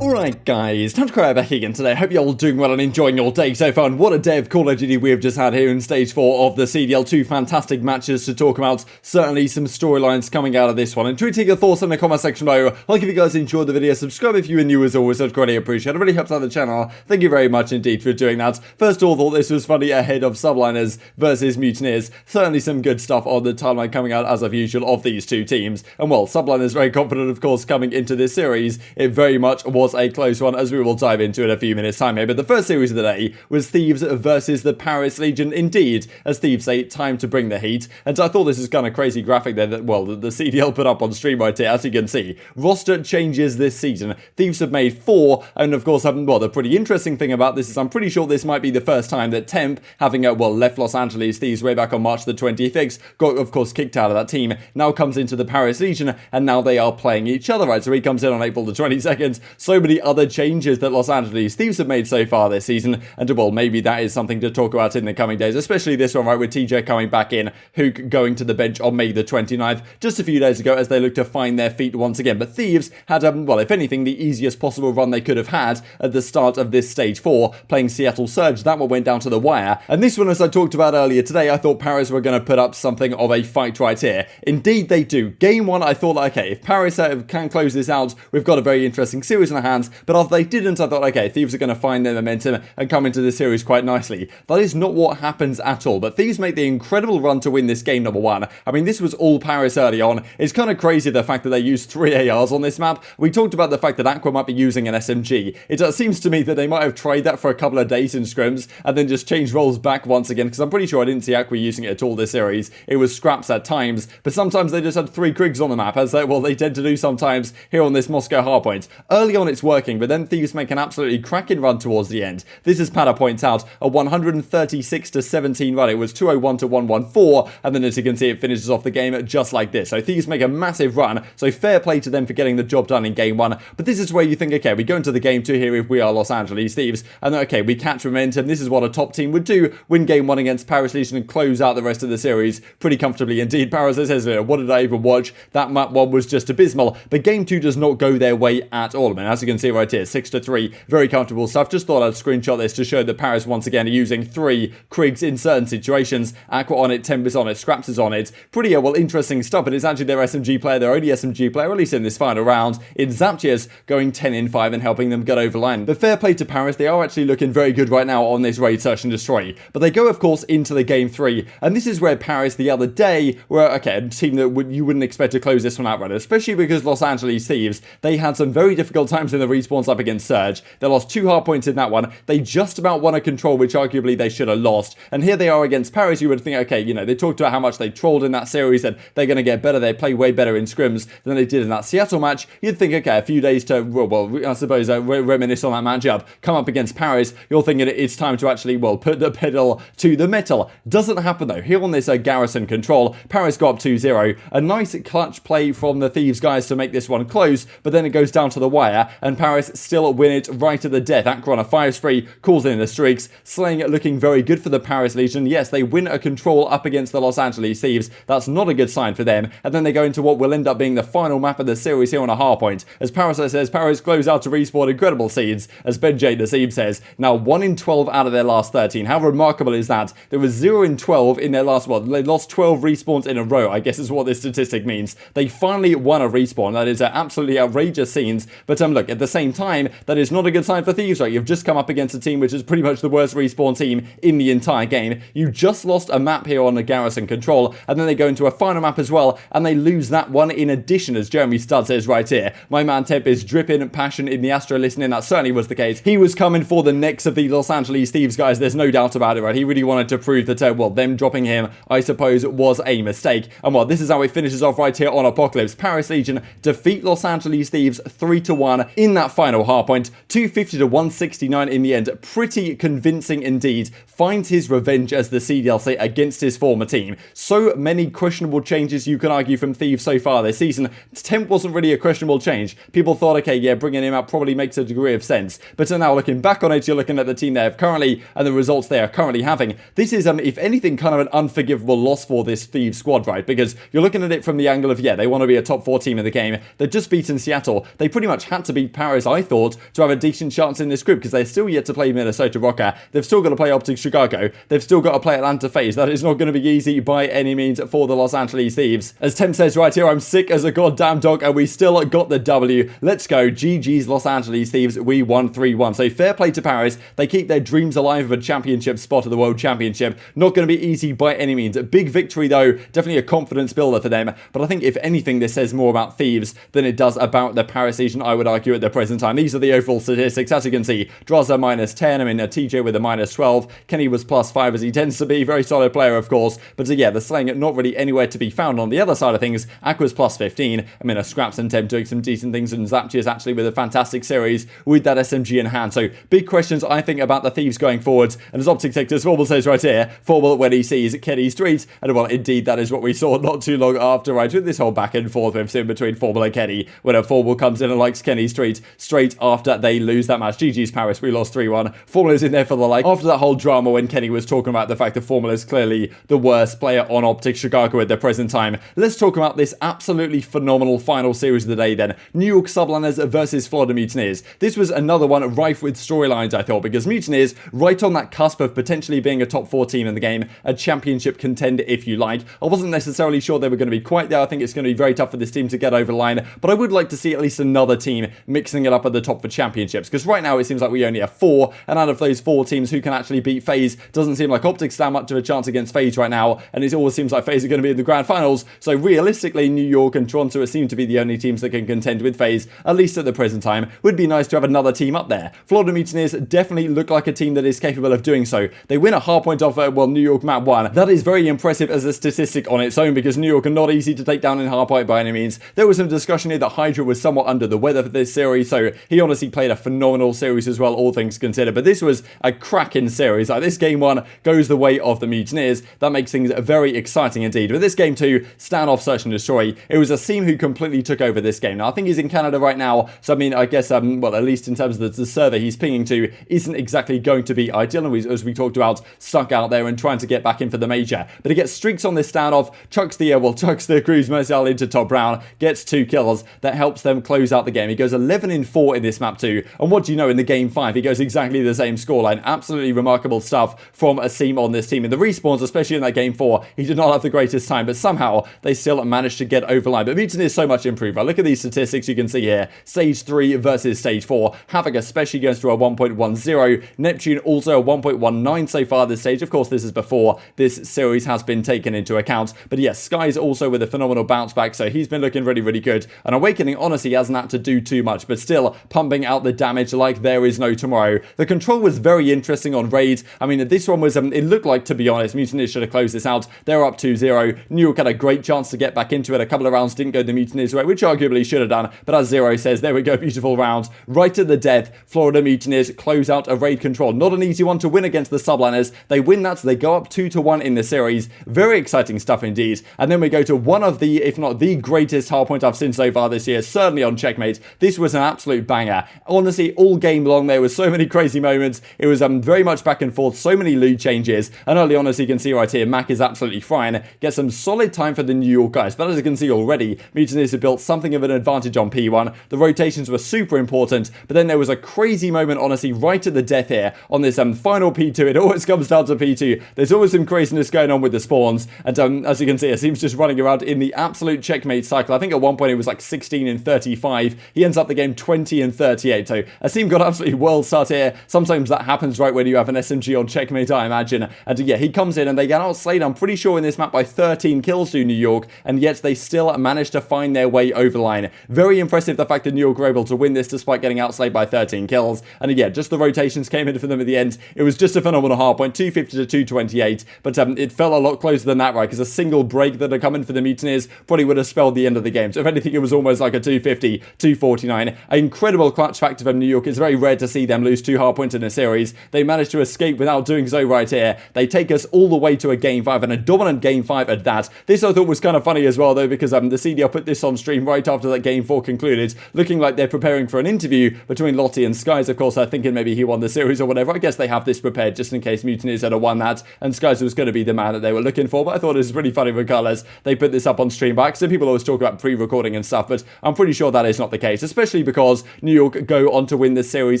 Alright guys, TacticalRab back again today. Hope you're all doing well and enjoying your day so far. And what a day of Call of Duty we have just had here in Stage 4 of the CDL. Two fantastic matches to talk about. Certainly some storylines coming out of this one. And do take your thoughts in the comment section below. Like if you guys enjoyed the video, subscribe if you are new as always. I'd greatly appreciate it. It really helps out the channel. Thank you very much indeed for doing that. First of all, thought this was funny ahead of Subliners versus Mutineers. Certainly some good stuff on the timeline coming out as of usual of these two teams. And well, Subliners very confident of course coming into this series. It very much was a close one, as we will dive into in a few minutes time here. But the first series of the day was Thieves versus the Paris Legion. Indeed, as Thieves say, time to bring the heat. And I thought this was kind of crazy graphic there that, well, the CDL put up on stream right here. As you can see, roster changes this season. Thieves have made 4, and of course, well, the pretty interesting thing about this is I'm pretty sure this might be the first time that Temp, having left Los Angeles Thieves way back on March the 25th, got of course kicked out of that team, now comes into the Paris Legion, and now they are playing each other, right? So he comes in on April the 22nd. So many other changes that Los Angeles Thieves have made so far this season, and well, maybe that is something to talk about in the coming days, especially this one, right, with TJ coming back in, Huke going to the bench on May the 29th, just a few days ago, as they look to find their feet once again. But Thieves had, well, if anything, the easiest possible run they could have had at the start of this Stage 4, playing Seattle Surge. That one went down to the wire, and this one, as I talked about earlier today, I thought Paris were going to put up something of a fight right here. Indeed they do. Game 1, I thought, okay, if Paris can close this out, we've got a very interesting series in our hands, but after they didn't, I thought, okay, Thieves are going to find their momentum and come into this series quite nicely. That is not what happens at all, but Thieves make the incredible run to win this game number 1. I mean, this was all Paris early on. It's kind of crazy the fact that they used 3 ARs on this map. We talked about the fact that Aqua might be using an SMG. It seems to me that they might have tried that for a couple of days in scrims and then just changed roles back once again, because I'm pretty sure I didn't see Aqua using it at all this series. It was scraps at times, but sometimes they just had 3 Krigs on the map, as they, well, they tend to do sometimes here on this Moscow hardpoint. Early on it's working, but then Thieves make an absolutely cracking run towards the end. This, as Pada points out, a 136-17 run. It was 201 to 114, and then as you can see, it finishes off the game just like this. So Thieves make a massive run, so fair play to them for getting the job done in game 1. But this is where you think, okay, we go into the game 2 here if we are Los Angeles Thieves, and then, okay, we catch momentum. This is what a top team would do, win game 1 against Paris Legion and close out the rest of the series pretty comfortably indeed. Paris says, what did I even watch? That map 1 was just abysmal, but game 2 does not go their way at all. I mean, as you can see right here, 6-3, very comfortable stuff. Just thought I'd screenshot this to show that Paris once again are using 3 Krigs in certain situations. Aqua on it, Temp is on it, Scraps is on it. Pretty, well, interesting stuff, but it's actually their SMG player, their only SMG player, at least in this final round, in Zaptius, going 10-5 and helping them get over line. But fair play to Paris, they are actually looking very good right now on this raid, search and destroy. But they go, of course, into the game 3, and this is where Paris the other day were, okay, a team that you wouldn't expect to close this one out right, especially because Los Angeles Thieves, they had some very difficult times in the respawns up against Surge. They lost 2 hard points in that one. They just about won a control, which arguably they should have lost. And here they are against Paris. You would think, okay, you know, they talked about how much they trolled in that series and they're going to get better. They play way better in scrims than they did in that Seattle match. You'd think, okay, a few days to, well, I suppose, reminisce on that matchup, come up against Paris. You're thinking it's time to actually, well, put the pedal to the metal. Doesn't happen though. Here on this garrison control, Paris got up 2-0. A nice clutch play from the Thieves guys to make this one close, but then it goes down to the wire, and Paris still win it right to the death. Aqua on a 5 spree, calls in the streaks, slaying it, looking very good for the Paris Legion. Yes, they win a control up against the Los Angeles Thieves. That's not a good sign for them. And then they go into what will end up being the final map of the series here on a hardpoint. As Paris says, Paris close out to respawn incredible seeds. As Ben J. Naseem says, now 1 in 12 out of their last 13. How remarkable is that? There was 0 in 12 in their last one. They lost 12 respawns in a row, I guess is what this statistic means. They finally won a respawn. That is absolutely outrageous scenes. But look, at the same time, that is not a good sign for Thieves, right? You've just come up against a team which is pretty much the worst respawn team in the entire game. You just lost a map here on the garrison control, and then they go into a final map as well, and they lose that one in addition, as Jeremy Stud says right here. My man Temp is dripping passion in the Astro listening. That certainly was the case. He was coming for the necks of the Los Angeles Thieves guys. There's no doubt about it, right? He really wanted to prove that, well, them dropping him, I suppose, was a mistake. And well, this is how it finishes off right here on Apocalypse. Paris Legion defeat Los Angeles Thieves 3-1 in that final hardpoint. 250 to 169 in the end. Pretty convincing indeed. Finds his revenge, as the CDL say, against his former team. So many questionable changes you can argue from Thieves so far this season. Temp wasn't really a questionable change. People thought, okay, yeah, bringing him out probably makes a degree of sense. But so now looking back on it, you're looking at the team they have currently and the results they are currently having. This is, if anything, kind of an unforgivable loss for this Thieves squad, right? Because you're looking at it from the angle of, yeah, they want to be a top 4 team in the game. They've just beaten Seattle. They pretty much had to beat leave Paris, I thought, to have a decent chance in this group, because they're still yet to play Minnesota Rokkr. They've still got to play OpTic Chicago. They've still got to play Atlanta FaZe. That is not going to be easy by any means for the Los Angeles Thieves. As Temp says right here, I'm sick as a goddamn dog, and we still got the W. Let's go. GG's Los Angeles Thieves. We won 3-1. So fair play to Paris. They keep their dreams alive of a championship spot at the World Championship. Not going to be easy by any means. A big victory though. Definitely a confidence builder for them. But I think if anything, this says more about Thieves than it does about the Paris Asian, I would argue, at the present time. These are the overall statistics. As you can see, Drazah -10. I mean, TJ with a -12. Kenny was +5, as he tends to be. Very solid player, of course. But yeah, the slaying not really anywhere to be found. On the other side of things, Aqua's +15. I mean, Scraps and Temp doing some decent things, and Zaptius actually with a fantastic series with that SMG in hand. So big questions, I think, about the Thieves going forwards. And as OpTic Texters, Formal says right here, Formal when he sees Kenny Street. And well, indeed, that is what we saw not too long after, right? With this whole back and forth we've seen between Formal and Kenny, when a Formal comes in and likes Kenny Street straight after they lose that match. GG's Paris, we lost 3-1. Formal is in there for the like. After that whole drama when Kenny was talking about the fact that Formal is clearly the worst player on OpTic Chicago at the present time, let's talk about this absolutely phenomenal final series of the day then. New York Subliners versus Florida Mutineers. This was another one rife with storylines, I thought, because Mutineers, right on that cusp of potentially being a top 4 team in the game, a championship contender if you like. I wasn't necessarily sure they were going to be quite there. I think it's going to be very tough for this team to get over the line, but I would like to see at least another team mixing it up at the top for championships, because right now it seems like we only have 4, and out of those 4 teams, who can actually beat FaZe? Doesn't seem like OpTic stand much of a chance against FaZe right now, and it always seems like FaZe are going to be in the grand finals. So realistically, New York and Toronto seem to be the only teams that can contend with FaZe, at least at the present time. Would be nice to have another team up there. Florida Mutineers definitely look like a team that is capable of doing so. They win a hardpoint off, well, New York map 1. That is very impressive as a statistic on its own, because New York are not easy to take down in hardpoint by any means. There was some discussion here that Hydra was somewhat under the weather for this series, so he honestly played a phenomenal series as well, all things considered. But this was a cracking series. Like, this game 1 goes the way of the Mutineers. That makes things very exciting indeed. But this game 2, standoff, search and destroy. It was Asim who completely took over this game. Now, I think he's in Canada right now, so I mean, I guess, well, at least in terms of the server he's pinging to, isn't exactly going to be ideal, as we talked about, stuck out there and trying to get back in for the major. But he gets streaks on this standoff, chucks the Cruise Mercial into Top Brown, gets 2 kills. That helps them close out the game. He goes 11-4 in this map too. And what do you know, in the game 5, he goes exactly the same scoreline. Absolutely remarkable stuff from Asim on this team. In the respawns, especially in that game 4, he did not have the greatest time, but somehow they still managed to get over line. But Mutineers is so much improved. Right? Look at these statistics you can see here. Stage 3 versus Stage 4. Havoc especially goes to a 1.10. Neptune also a 1.19 so far this stage. Of course, this is before this series has been taken into account. But yes, Sky's also with a phenomenal bounce back, so he's been looking really, really good. And Awakening, honestly, hasn't had to do too much, but still pumping out the damage like there is no tomorrow. The control was very interesting on Raid. I mean, this one was, it looked like, to be honest, Mutineers should have closed this out. They're up 2-0. New York had a great chance to get back into it. A couple of rounds didn't go the Mutineers' way, which arguably should have done. But as Zero says, there we go, beautiful round. Right to the death, Florida Mutineers close out a Raid control. Not an easy one to win against the Subliners. They win that, so they go up 2-1 in the series. Very exciting stuff indeed. And then we go to one of the, if not the greatest hardpoint I've seen so far this year, certainly on Checkmate. This was an absolute banger. Honestly, all game long, there were so many crazy moments. It was very much back and forth, so many lead changes. And early on, as you can see right here, Mac is absolutely fine. Gets some solid time for the New York guys. But as you can see already, Mutineers have built something of an advantage on P1. The rotations were super important. But then there was a crazy moment, honestly, right to the death here on this final P2. It always comes down to P2. There's always some craziness going on with the spawns. And as you can see, it seems just running around in the absolute Checkmate cycle. I think at one point it was like 16-35. He ends up the game 20-38. So Asim got absolutely world start here. Sometimes that happens right when you have an SMG on Checkmate, I imagine. And yeah, he comes in and they get outslayed, I'm pretty sure, in this map by 13 kills to New York, and yet they still managed to find their way over line. Very impressive, the fact that New York were able to win this despite getting outslayed by 13 kills. And yeah, just the rotations came in for them at the end. It was just a phenomenal hardpoint, 250-228, but it felt a lot closer than that, right? Because a single break that had come in for the Mutineers probably would have spelled the end of the game. So if anything, it was almost like a 250, 249. An incredible clutch factor from New York. It's very rare to see them lose 2 hardpoints in a series. They managed to escape without doing so right here. They take us all the way to a game 5, and a dominant game 5 at that. This I thought was kind of funny as well, though, because the CDL put this on stream right after that game 4 concluded, looking like they're preparing for an interview between Lottie and Skies. Of course, thinking maybe he won the series or whatever. I guess they have this prepared just in case Mutineers had won that, and Skies was going to be the man that they were looking for. But I thought it was pretty funny regardless. They put this up on stream back. Some people always talk about pre-recording and stuff, but I'm pretty sure that is not the case, especially especially because New York go on to win this series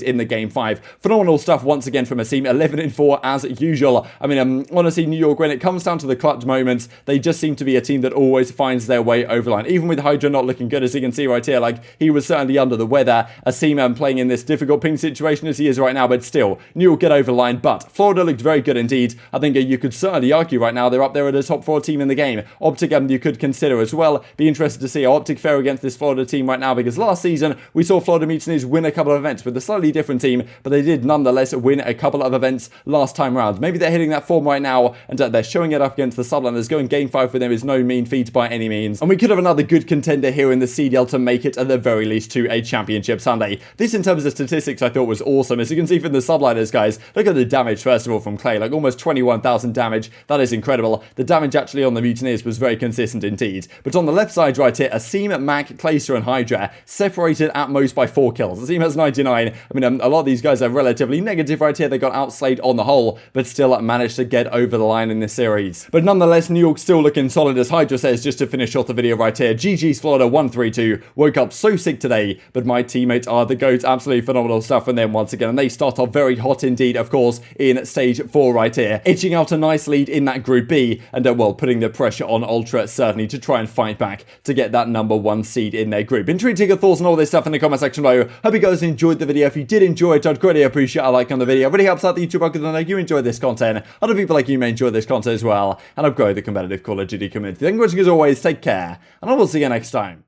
in the Game 5. Phenomenal stuff once again from a team, 11-4 as usual. I mean, honestly, New York, when it comes down to the clutch moments, they just seem to be a team that always finds their way over line. Even with Hydra not looking good, as you can see right here, like, he was certainly under the weather. A team playing in this difficult ping situation as he is right now, but still, New York get over the line. But Florida looked very good indeed. I think you could certainly argue right now they're up there at a top 4 team in the game. OpTic you could consider as well. Be interested to see how OpTic fare against this Florida team right now, because last season we saw Florida Mutineers win a couple of events with a slightly different team, but they did nonetheless win a couple of events last time round. Maybe they're hitting that form right now, and they're showing it up against the Subliners. Going Game 5 for them is no mean feat by any means. And we could have another good contender here in the CDL to make it at the very least to a championship Sunday. This in terms of statistics I thought was awesome. As you can see from the Subliners, guys, look at the damage first of all from Clay, like almost 21,000 damage. That is incredible. The damage actually on the Mutineers was very consistent indeed. But on the left side right here, Asim, Mac, Clayster and Hydra separated at most by 4 kills. Asim has 99. I mean, a lot of these guys are relatively negative right here. They got outslayed on the whole, but still managed to get over the line in this series. But nonetheless, New York still looking solid, as Hydra says, just to finish off the video right here. GG's Florida 1-3-2. Woke up so sick today, but my teammates are the GOATs. Absolutely phenomenal stuff from them once again. And they start off very hot indeed, of course, in stage 4 right here. Edging out a nice lead in that Group B, and well, putting the pressure on Ultra certainly to try and fight back to get that number 1 seed in their group. Intriguing your thoughts on all this stuff in the comment section below. Hope you guys enjoyed the video. If you did enjoy it, I'd greatly appreciate a like on the video. It really helps out the YouTube algorithm to know you enjoy this content. Other people like you may enjoy this content as well, and I've grown the competitive Call of Duty community. Thank you for watching as always. Take care, and I will see you next time.